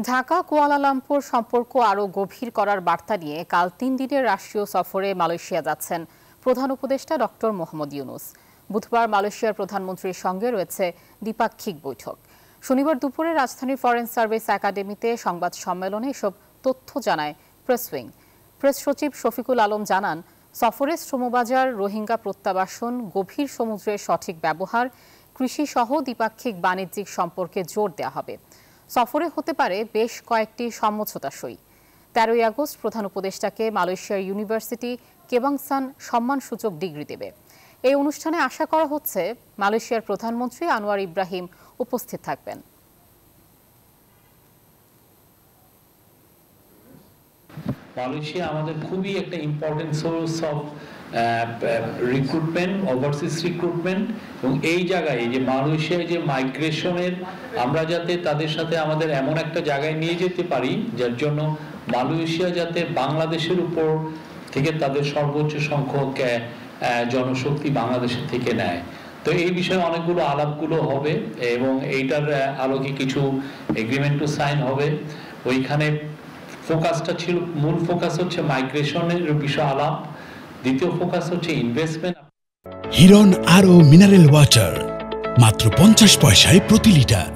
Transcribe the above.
Dhaka Kuala Lumpur সম্পর্ক আরও গভীর করার বার্তা নিয়ে কাল 3 দিনের রাষ্ট্রীয় সফরে মালয়েশিয়া যাচ্ছেন প্রধান উপদেষ্টা ডক্টর মোহাম্মদ ইউনূস। বুধবার মালয়েশিয়ার প্রধানমন্ত্রীর সঙ্গে রয়েছে দ্বিপাক্ষিক বৈঠক। শনিবার দুপুরে রাজধানীর ফরেন সার্ভিস একাডেমিতে সংবাদ সম্মেলনে এসব তথ্য জানায় প্রেস উইং। প্রেস সচিব শফিকুল আলম জানান, সফরে শ্রমবাজার, রোহিঙ্গা প্রত্যাবাসন, গভীর সমুদ্রের সঠিক ব্যবহার, কৃষি সহ দ্বিপাক্ষিক বাণিজ্যিক সম্পর্কে জোর দেওয়া হবে। সফরে হতে পারে বেশ কয়েকটি সমঝোতা সই। 13 আগস্ট প্রধান উপদেষ্টাকে মালয়েশিয়ার ইউনিভার্সিটি কেবাংসান সম্মানসূচক ডিগ্রি দেবে। এই অনুষ্ঠানে আশা করা হচ্ছে মালয়েশিয়ার প্রধানমন্ত্রী আনোয়ার ইব্রাহিম উপস্থিত থাকবেন। মালয়েশিয়া আমাদের খুবই একটা important source of recruitment, overseas recruitment, এবং এই জায়গায় যে মালয়েশিয়ায় যে মাইগ্রেশনের আমরা যাতে তাদের সাথে আমাদের এমন একটা জায়গায় নিয়ে যেতে পারি যার জন্য মালয়েশিয়া যাতে বাংলাদেশের উপর থেকে তাদের সর্বোচ্চ সংখ্যক জনশক্তি বাংলাদেশের থেকে নেয়। তো এই বিষয়ে অনেকগুলো আলাপগুলো হবে এবং এইটার আলোকে কিছু এগ্রিমেন্টও সাইন হবে। ওইখানে ফোকাসটা ছিল, মূল ফোকাস হচ্ছে মাইগ্রেশনের বিষয় আলাপ, দ্বিতীয় ফোকাস হচ্ছে ইনভেস্টমেন্ট। হিরন আরও মিনারেল ওয়াটার মাত্র 50 পয়সায় প্রতি লিটার।